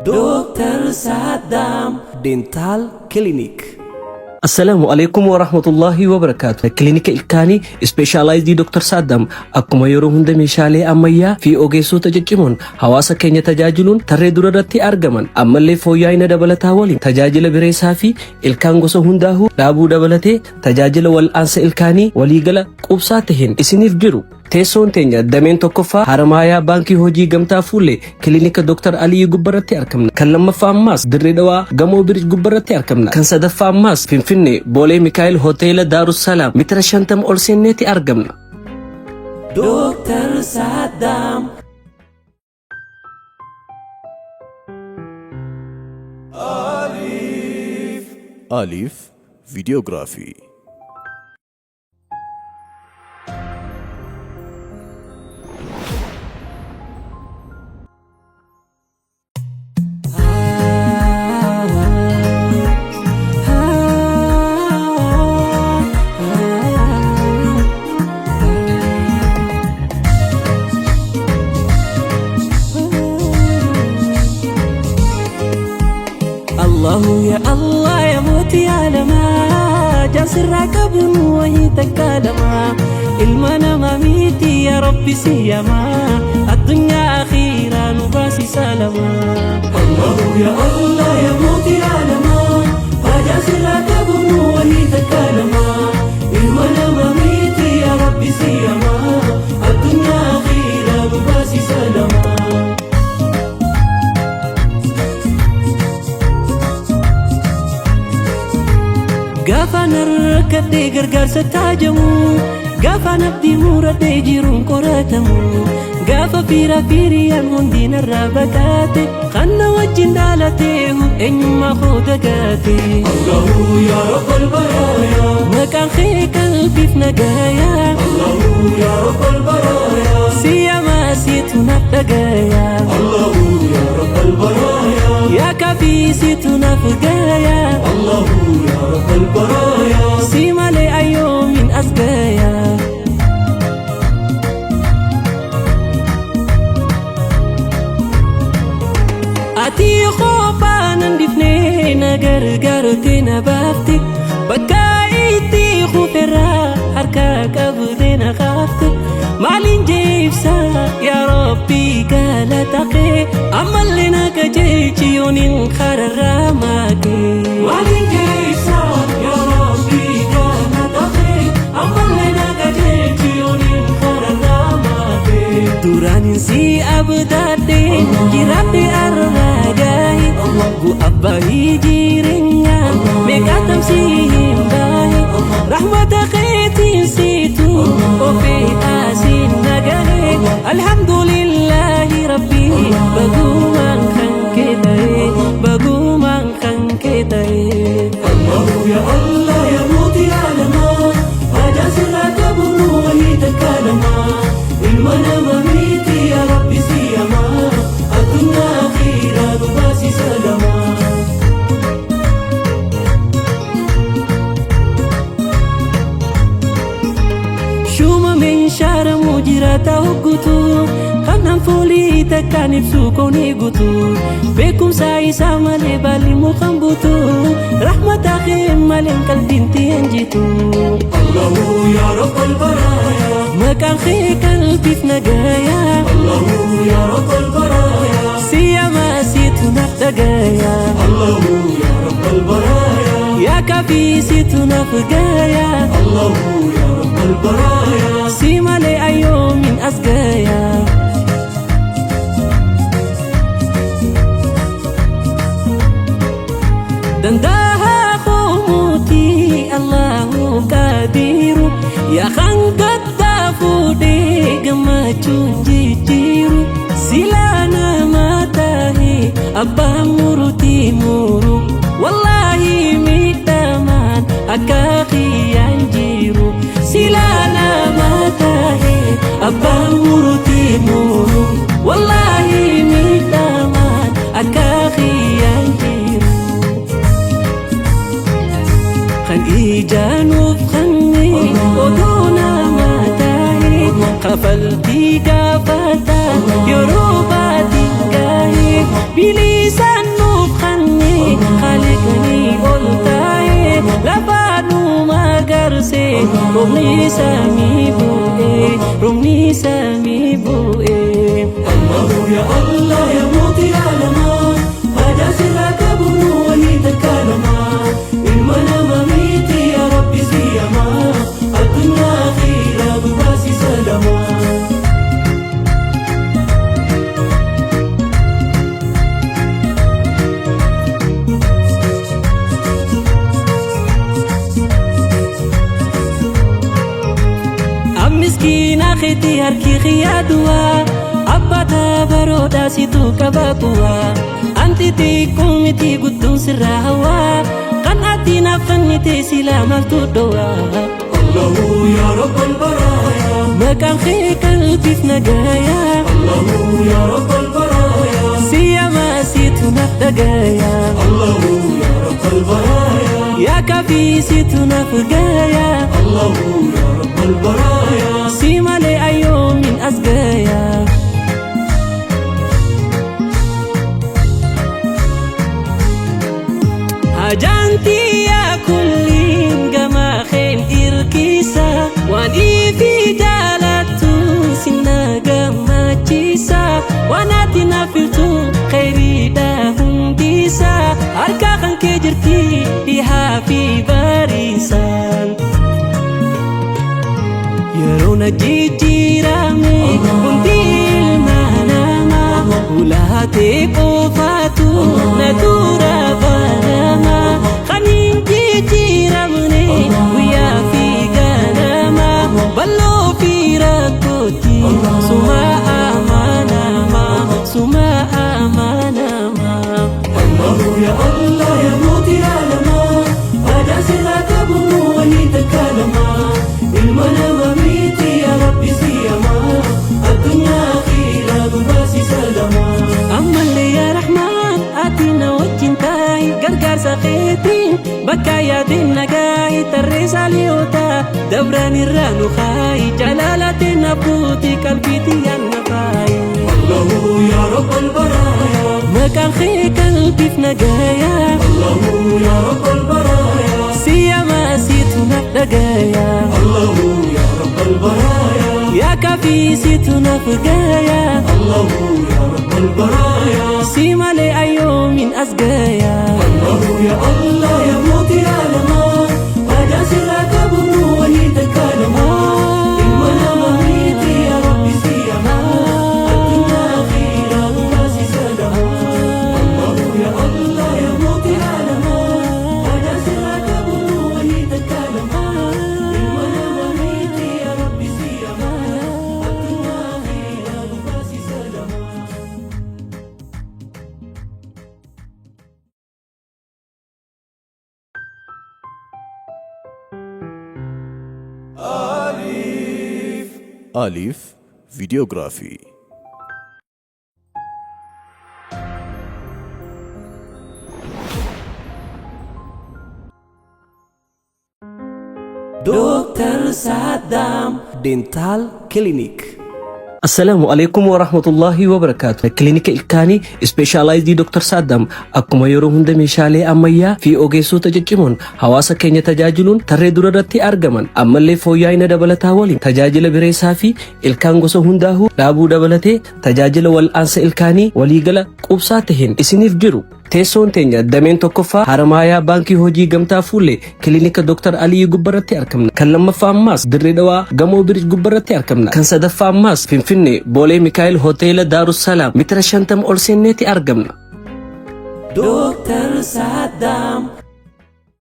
دكتور سادام دينتال كلينيك. السلام عليكم ورحمة الله وبركاته. كلينيك الكاني سبيشالايز دي دكتور سادام أكما يرو هند ميشالي أميا في أوغيسو تججمون حواسا كينيا تجاجلون تري دررتي أرغمان أما اللي فوياين دبلتا ولين تجاجل بريسا في الكان غسو هنداهو لابو دبلتي تجاجل والأنس الكاني وليغلا قبساتهن اسنيف جرو teessoon teenya dameen tokkoffaa Haramaayaa baankii hojii gamtaa fuullee kilinika Dr. Alii Gubbaratti argamna. Kan lammaffaa ammaas Dirree Dhawaa gamoo Birij Gubbaratti argamna. Kan sadaffaa ammaas Finfinnee Boolee Mikaa'el Hoteela Daarussalaam meetira 50 ol seenneeti argamna. دكتور سادام. أليف فيديوغرافي. الله يا الله يا موتي عالما جاسر راكبون وهي تكالما المنا ماميتي يا ربي سيما الدنيا أخيرا نباسي سالما. الله يا الله يا موتي عالما جاسر راكبون وهي تكالما المنا ماميتي يا ربي سيما الدنيا أخيرا نباسي سالما. Gaafa narrakkadhee gargaarsa taajamu gaafa nabdii muradhee jiruun qoratamu gaafa fiiriyaan hundi narraa baqate kan na wajjin dhaalatee eenyummaa koo dagaate. Allahu yaa rabbal baraayaa maqaan kee qalbiif nagaayaa. Allahu yaa rabbal baraayaa siyamaa siitu naaf dhagaayaa. Allahu yaa rabbal baraayaa yaa kafii siitu naaf gaayaa. Allahu yaa rabbal baraayaa si malee ayyoomin as gaayaa. Ati khoofaan handifnee na gargaartee na baafte bakka itti kuferraa harka qabdee na qaafte maaliin jeebsa yaa Rabbii galata kee ammallee na qajeelchi yooniin kararraa maakee. Maaliin jeebsa yaa Rabbii galata kee ammallee na qajeelchi yooniin kararraa maakee. Duraanin si abdaadhee jiraadhee arraagaay gu abbahii jireenyaa meeqaatam si hin baay rahmata keetiin siitu ofee asiin nagahee alhamdulillahi rabbii bagumaan kan kee ta'ee bagumaan kan kee ta'ee. Allahu ya Allah ya muuti aalamaa hajaa sirraa qabuun wahii takkaalamaa ilma nama miti ya rabbi siyamaa addunyaa akhiraa dhubaasi salamaa. Shuma meeshaara mujirata hoggutu kanaan foolii takkaan ibsu koonee guutu beekumsa isaa malee baalli mukaan buutu rahmata kee malee qalbiin tiin jitu. Allahu yaa rabbal baraayaa maqaan kee qalbiif nagaayaa. Allahu yaa rabbal baraayaa siyamaa siitu naaf dhagaayaa. Allahu yaa rabbal baraayaa yaa kafii siitu naaf gaayaa. Allahu yaa rabbal baraayaa si malee ayyoomin as gaayaa. Dandaha khumuti Allahu kadiru ya khangata fude gamachun jijiru silana matahi abba muruti muru wallahi mitaman akaki yanjiru silana matahi abba muruti muru wallahi mitaman akaki yanjiru. Kan ijanuuf khanni odona matahi qafalti gaafata yeroo baadin gaahee bilisan nufkhanni khaliqni oltae labanu magarse rumni sami bu'e Allah ya Allah ya muti alama hada siraka bunu wahi takalama ilmana mamiti ya rabbi siyama الدنيا خيرا بباسي سلama مسكين أخيتي هركي خيادوا أبتا برودا سيتو كباتوا أنتي تيكومتي قدوم سرهوا قناتي نفنتي سلامة تدوا الله يا رب البرايا مكان خيك قلبي في نجايا الله يا رب البرايا سيما سيتو نفدقايا الله يا رب البرايا يا كافي سيتو نفقايا الله يا رب البرايا سيما لي أيوم من أسقايا هجانتي يا كلين قما خين إركيسا واني في جالتو سنة قما جيسا واناتي نافلتو خيري داهم ديسا أركا خان كجرتي بها في باريسان يرونا جيجيرامي كنتي المهنما ولاتي قوفاتو ندورا بانما خنين جيجيرامني ويا في غنما بلو في راكوتي سما أمانما سما أمانما الله يا الله يا موتي العالما هذا سرك بنو وهي تكلما المنام ميتي يا ربي سيما الدنيا خيرا بباسي سلما أما اللي يا رحمن آتينا وجنتاي قرقر سقيتين بكا يا دين نقاي ترس عليوتا دبراني الرانو خاي جلالة نبوتي قلبيتي النفاي الله يا رب البرايا مكان خيك قلبي في نقايا الله يا رب البرايا سيما سيتو نفدقايا الله يا رب البرايا يا كافي سيتو نفقايا الله يا رب البرايا سيما لي أيوم من أسقايا الله يا الله يا موتي العالما هذا سرك بنو وهي تكالما المنام ميتي يا ربي سيما الدنيا خيرا بباسي سلما الله يا الله يا موتي العالما هذا سرك بنو وهي تكالما المنام ميتي يا ربي سيما الدنيا خيرا بباسي سلما ألف فيديوغرافي. دكتور سادام دينتال كلينيك. السلام عليكم ورحمة الله وبركاته. كلينيك إلكاني سبيشالايزد دكتور سادام أكما يرو هند ميشالي أميا في أوغيسو تججمون حواسا كينيا تجاجلون تري دررتي أرغمان أما اللي فوياين دبلتا ولين تجاجل بريسا في إلكان غسو هنداهو لابو دبلتي تجاجل والأنس إلكاني وليغلا قبساتهن إسنيف جرو teessoon teenya dameen tokkoffaa Haramaayaa baankii hojii gamtaa fuullee kiliinika Dr. Alii gubbaratti argamna. Kan lammaffaa ammaas Dirree Dhawaa gamoo Birij gubbaratti argamna. Kan sadaffaa ammaas Finfinnee Boolee Mikaa'el Hoteela Daarussalaam meetira 50 ol seenneeti argamna. Dr. Saddam